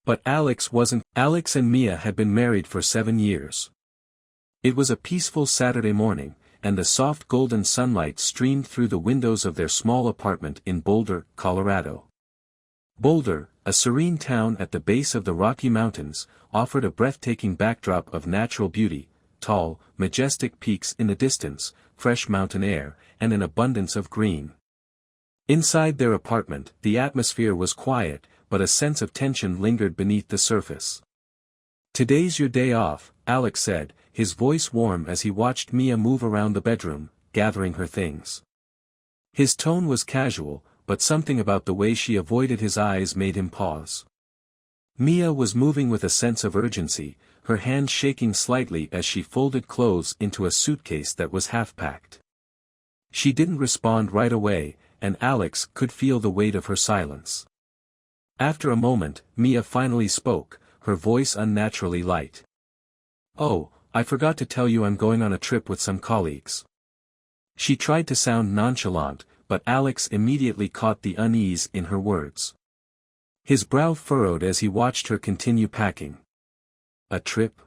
But Alex wasn't. Alex and Mia had been married for 7 years. It was a peaceful Saturday morning, and the soft golden sunlight streamed through the windows of their small apartment in Boulder, Colorado. Boulder, a serene town at the base of the Rocky Mountains, offered a breathtaking backdrop of natural beauty, tall, majestic peaks in the distance, fresh mountain air, and an abundance of green. Inside their apartment, the atmosphere was quiet, but a sense of tension lingered beneath the surface. "Today's your day off," Alex said, his voice warm as he watched Mia move around the bedroom, gathering her things. His tone was casual, but something about the way she avoided his eyes made him pause. Mia was moving with a sense of urgency, her hands shaking slightly as she folded clothes into a suitcase that was half-packed. She didn't respond right away, and Alex could feel the weight of her silence. After a moment, Mia finally spoke, her voice unnaturally light. "Oh, I forgot to tell you I'm going on a trip with some colleagues." She tried to sound nonchalant, but Alex immediately caught the unease in her words. His brow furrowed as he watched her continue packing. "A trip?"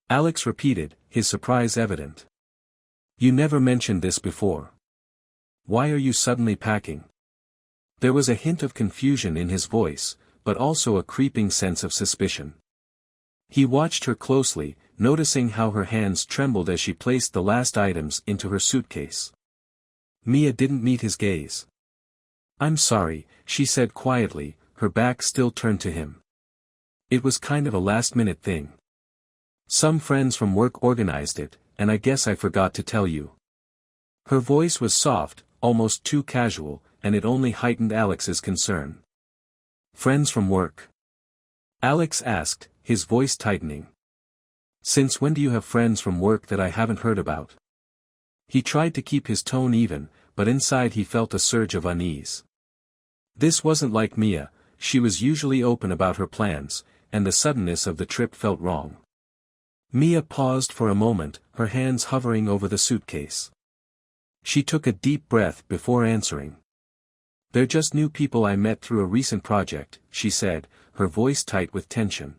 Alex repeated, his surprise evident. "You never mentioned this before. Why are you suddenly packing?" There was a hint of confusion in his voice, but also a creeping sense of suspicion. He watched her closely, noticing how her hands trembled as she placed the last items into her suitcase. Mia didn't meet his gaze. "I'm sorry," she said quietly, her back still turned to him. "It was kind of a last-minute thing. Some friends from work organized it, and I guess I forgot to tell you." Her voice was soft, almost too casual, and it only heightened Alex's concern. "Friends from work?" Alex asked, his voice tightening. "Since when do you have friends from work that I haven't heard about?" He tried to keep his tone even, but inside he felt a surge of unease. This wasn't like Mia, she was usually open about her plans, and the suddenness of the trip felt wrong. Mia paused for a moment, her hands hovering over the suitcase. She took a deep breath before answering. "They're just new people I met through a recent project," she said, her voice tight with tension.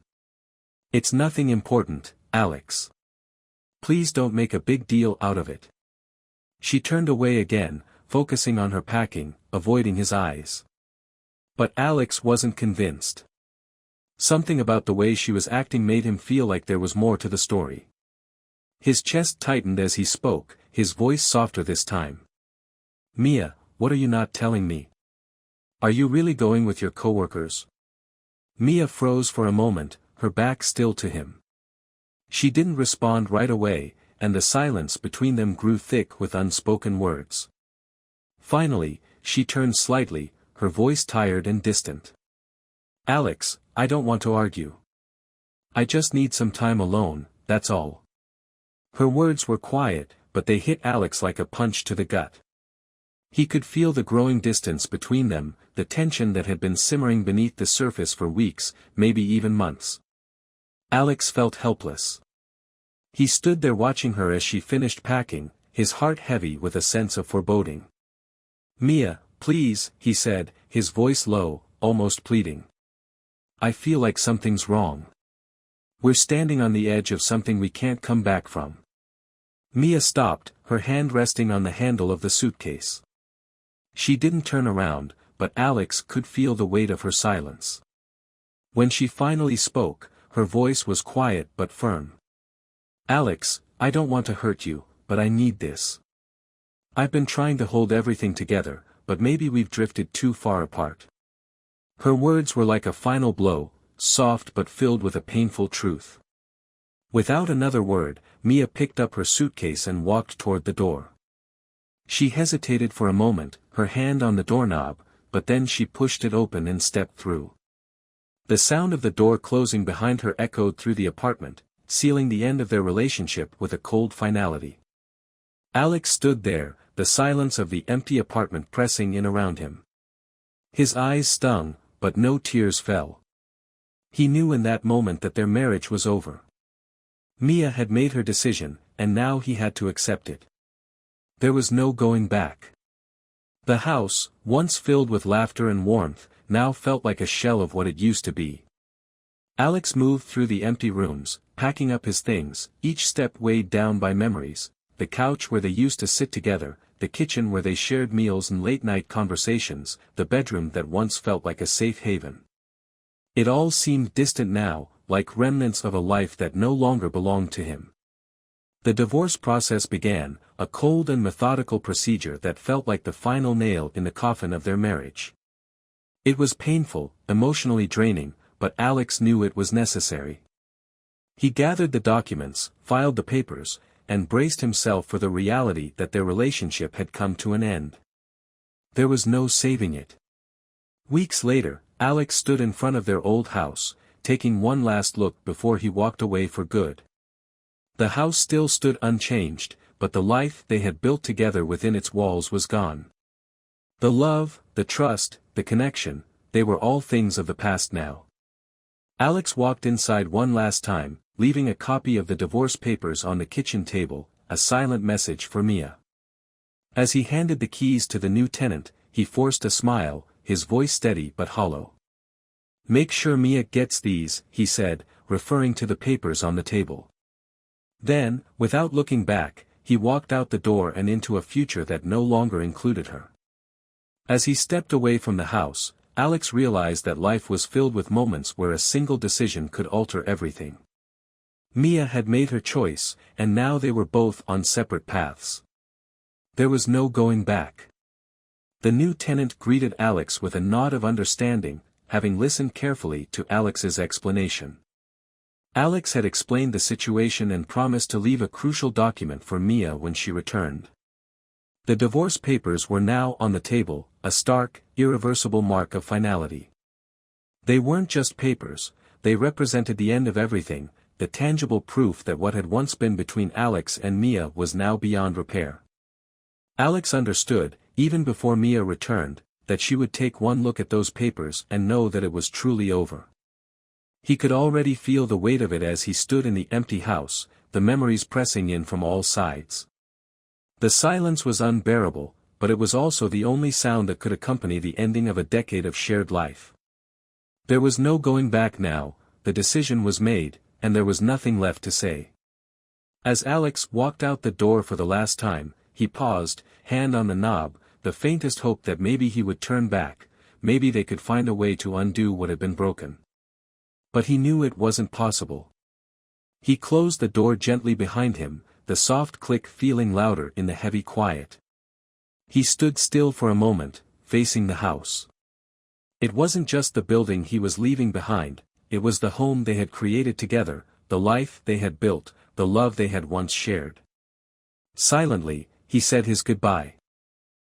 "It's nothing important, Alex. Please don't make a big deal out of it." She turned away again, focusing on her packing, avoiding his eyes. But Alex wasn't convinced. Something about the way she was acting made him feel like there was more to the story. His chest tightened as he spoke, his voice softer this time. "Mia, what are you not telling me? Are you really going with your coworkers?" Mia froze for a moment, her back still to him. She didn't respond right away, and the silence between them grew thick with unspoken words. Finally, she turned slightly, her voice tired and distant. "Alex, I don't want to argue. I just need some time alone, that's all." Her words were quiet, but they hit Alex like a punch to the gut. He could feel the growing distance between them, the tension that had been simmering beneath the surface for weeks, maybe even months. Alex felt helpless. He stood there watching her as she finished packing, his heart heavy with a sense of foreboding. "Mia, please," he said, his voice low, almost pleading. "I feel like something's wrong. We're standing on the edge of something we can't come back from." Mia stopped, her hand resting on the handle of the suitcase. She didn't turn around, but Alex could feel the weight of her silence. When she finally spoke, her voice was quiet but firm. "Alex, I don't want to hurt you, but I need this. I've been trying to hold everything together, but maybe we've drifted too far apart." Her words were like a final blow, soft but filled with a painful truth. Without another word, Mia picked up her suitcase and walked toward the door. She hesitated for a moment, her hand on the doorknob, but then she pushed it open and stepped through. The sound of the door closing behind her echoed through the apartment, sealing the end of their relationship with a cold finality. Alex stood there, the silence of the empty apartment pressing in around him. His eyes stung, but no tears fell. He knew in that moment that their marriage was over. Mia had made her decision, and now he had to accept it. There was no going back. The house, once filled with laughter and warmth, now felt like a shell of what it used to be. Alex moved through the empty rooms, packing up his things, each step weighed down by memories: the couch where they used to sit together, the kitchen where they shared meals and late-night conversations, the bedroom that once felt like a safe haven. It all seemed distant now, like remnants of a life that no longer belonged to him. The divorce process began, a cold and methodical procedure that felt like the final nail in the coffin of their marriage. It was painful, emotionally draining, but Alex knew it was necessary. He gathered the documents, filed the papers, and braced himself for the reality that their relationship had come to an end. There was no saving it. Weeks later, Alex stood in front of their old house, taking one last look before he walked away for good. The house still stood unchanged, but the life they had built together within its walls was gone. The love, the trust, the connection, they were all things of the past now. Alex walked inside one last time, leaving a copy of the divorce papers on the kitchen table, a silent message for Mia. As he handed the keys to the new tenant, he forced a smile, his voice steady but hollow. "Make sure Mia gets these," he said, referring to the papers on the table. Then, without looking back, he walked out the door and into a future that no longer included her. As he stepped away from the house, Alex realized that life was filled with moments where a single decision could alter everything. Mia had made her choice, and now they were both on separate paths. There was no going back. The new tenant greeted Alex with a nod of understanding, having listened carefully to Alex's explanation. Alex had explained the situation and promised to leave a crucial document for Mia when she returned. The divorce papers were now on the table, a stark, irreversible mark of finality. They weren't just papers, they represented the end of everything, the tangible proof that what had once been between Alex and Mia was now beyond repair. Alex understood, even before Mia returned, that she would take one look at those papers and know that it was truly over. He could already feel the weight of it as he stood in the empty house, the memories pressing in from all sides. The silence was unbearable, but it was also the only sound that could accompany the ending of a decade of shared life. There was no going back now, the decision was made, and there was nothing left to say. As Alex walked out the door for the last time, he paused, hand on the knob, the faintest hope that maybe he would turn back, maybe they could find a way to undo what had been broken. But he knew it wasn't possible. He closed the door gently behind him, the soft click feeling louder in the heavy quiet. He stood still for a moment, facing the house. It wasn't just the building he was leaving behind, it was the home they had created together, the life they had built, the love they had once shared. Silently, he said his goodbye.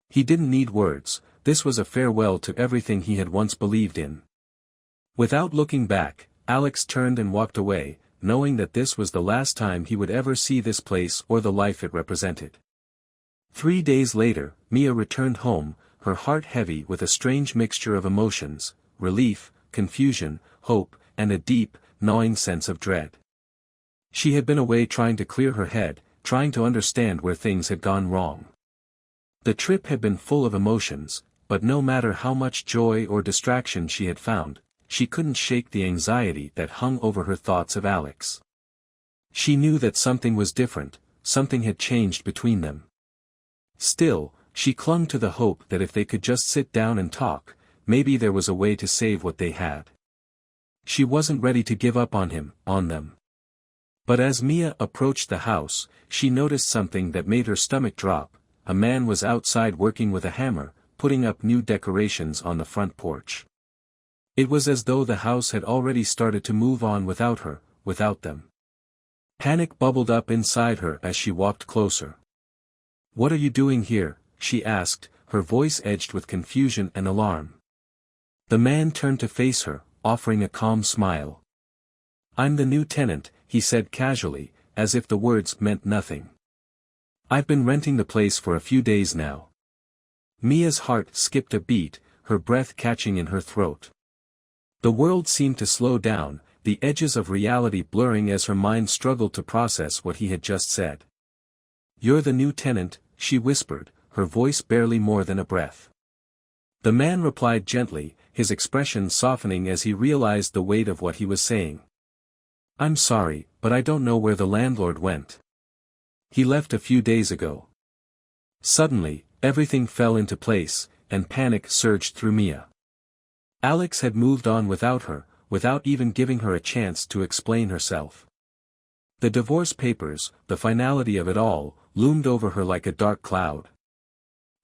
He didn't need words, this was a farewell to everything he had once believed in. Without looking back, Alex turned and walked away, knowing that this was the last time he would ever see this place or the life it represented. 3 days later, Mia returned home, her heart heavy with a strange mixture of emotions, relief, confusion, hope, and a deep, gnawing sense of dread. She had been away trying to clear her head, trying to understand where things had gone wrong. The trip had been full of emotions, but no matter how much joy or distraction she had found, she couldn't shake the anxiety that hung over her thoughts of Alex. She knew that something was different, something had changed between them. Still, she clung to the hope that if they could just sit down and talk, maybe there was a way to save what they had. She wasn't ready to give up on him, on them. But as Mia approached the house, she noticed something that made her stomach drop. A man was outside working with a hammer, putting up new decorations on the front porch. It was as though the house had already started to move on without her, without them. Panic bubbled up inside her as she walked closer. "What are you doing here?" she asked, her voice edged with confusion and alarm. The man turned to face her, offering a calm smile. "I'm the new tenant," he said casually, as if the words meant nothing. "I've been renting the place for a few days now." Mia's heart skipped a beat, her breath catching in her throat. The world seemed to slow down, the edges of reality blurring as her mind struggled to process what he had just said. "You're the new tenant," she whispered, her voice barely more than a breath. The man replied gently, his expression softening as he realized the weight of what he was saying. "I'm sorry, but I don't know where the landlord went. He left a few days ago." Suddenly, everything fell into place, and panic surged through Mia. Alex had moved on without her, without even giving her a chance to explain herself. The divorce papers, the finality of it all, loomed over her like a dark cloud.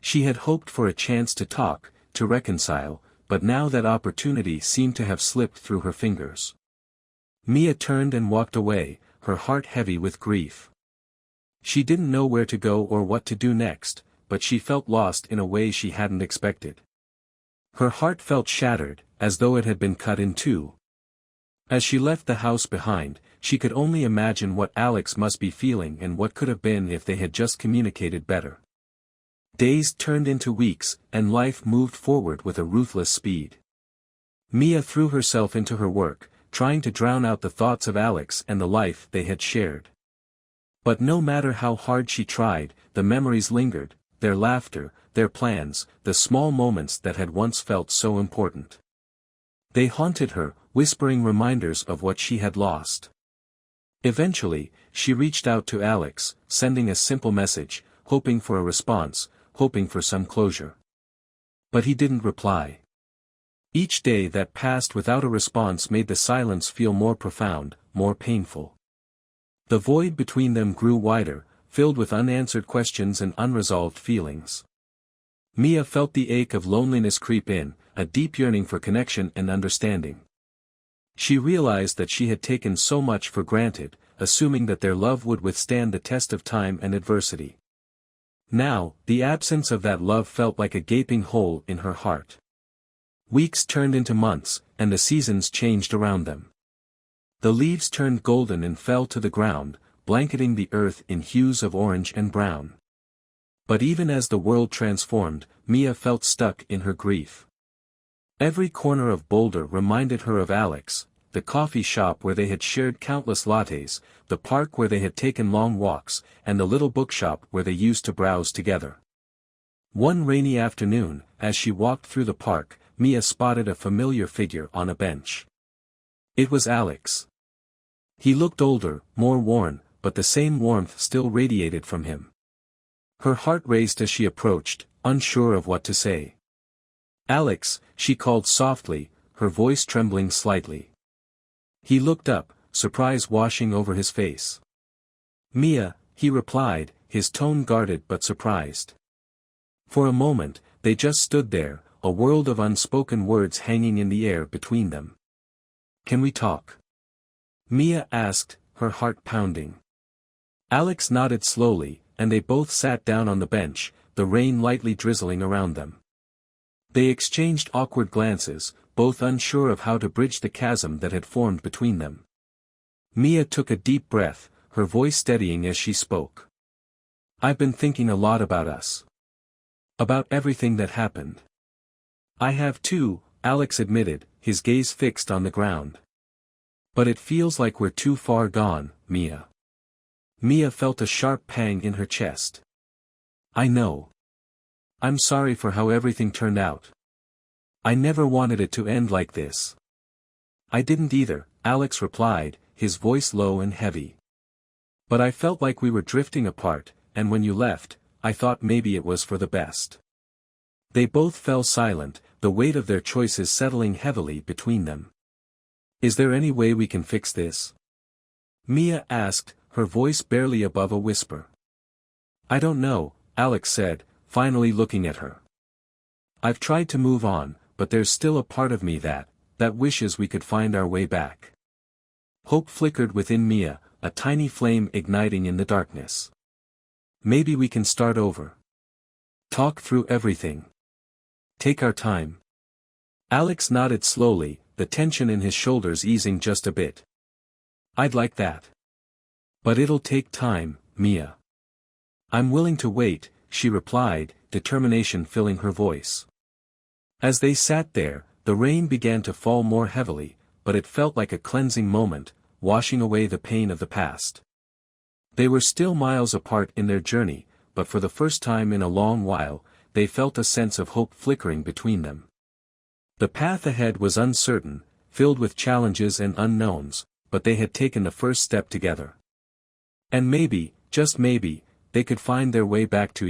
She had hoped for a chance to talk, to reconcile, but now that opportunity seemed to have slipped through her fingers. Mia turned and walked away, her heart heavy with grief. She didn't know where to go or what to do next, but she felt lost in a way she hadn't expected. Her heart felt shattered, as though it had been cut in two. As she left the house behind, she could only imagine what Alex must be feeling and what could have been if they had just communicated better. Days turned into weeks, and life moved forward with a ruthless speed. Mia threw herself into her work, trying to drown out the thoughts of Alex and the life they had shared. But no matter how hard she tried, the memories lingered, their laughter, their plans, the small moments that had once felt so important. They haunted her, whispering reminders of what she had lost. Eventually, she reached out to Alex, sending a simple message, hoping for a response, hoping for some closure. But he didn't reply. Each day that passed without a response made the silence feel more profound, more painful. The void between them grew wider, filled with unanswered questions and unresolved feelings. Mia felt the ache of loneliness creep in, a deep yearning for connection and understanding. She realized that she had taken so much for granted, assuming that their love would withstand the test of time and adversity. Now, the absence of that love felt like a gaping hole in her heart. Weeks turned into months, and the seasons changed around them. The leaves turned golden and fell to the ground, blanketing the earth in hues of orange and brown. But even as the world transformed, Mia felt stuck in her grief. Every corner of Boulder reminded her of Alex, the coffee shop where they had shared countless lattes, the park where they had taken long walks, and the little bookshop where they used to browse together. One rainy afternoon, as she walked through the park, Mia spotted a familiar figure on a bench. It was Alex. He looked older, more worn, but the same warmth still radiated from him. Her heart raced as she approached, unsure of what to say. "Alex," she called softly, her voice trembling slightly. He looked up, surprise washing over his face. "Mia," he replied, his tone guarded but surprised. For a moment, they just stood there, a world of unspoken words hanging in the air between them. "Can we talk?" Mia asked, her heart pounding. Alex nodded slowly, and they both sat down on the bench, the rain lightly drizzling around them. They exchanged awkward glances, both unsure of how to bridge the chasm that had formed between them. Mia took a deep breath, her voice steadying as she spoke. "I've been thinking a lot about us. About everything that happened." "I have too," Alex admitted, his gaze fixed on the ground. "But it feels like we're too far gone, Mia." Mia felt a sharp pang in her chest. "I know. I'm sorry for how everything turned out. I never wanted it to end like this." "I didn't either," Alex replied, his voice low and heavy. "But I felt like we were drifting apart, and when you left, I thought maybe it was for the best." They both fell silent, the weight of their choices settling heavily between them. "Is there any way we can fix this?" Mia asked, her voice barely above a whisper. "I don't know," Alex said, finally looking at her. "I've tried to move on, but there's still a part of me that wishes we could find our way back." Hope flickered within Mia, a tiny flame igniting in the darkness. "Maybe we can start over. Talk through everything. Take our time." Alex nodded slowly, the tension in his shoulders easing just a bit. "I'd like that. But it'll take time, Mia." "I'm willing to wait," she replied, determination filling her voice. As they sat there, the rain began to fall more heavily, but it felt like a cleansing moment, washing away the pain of the past. They were still miles apart in their journey, but for the first time in a long while, they felt a sense of hope flickering between them. The path ahead was uncertain, filled with challenges and unknowns, but they had taken the first step together. And maybe, just maybe, they could find their way back to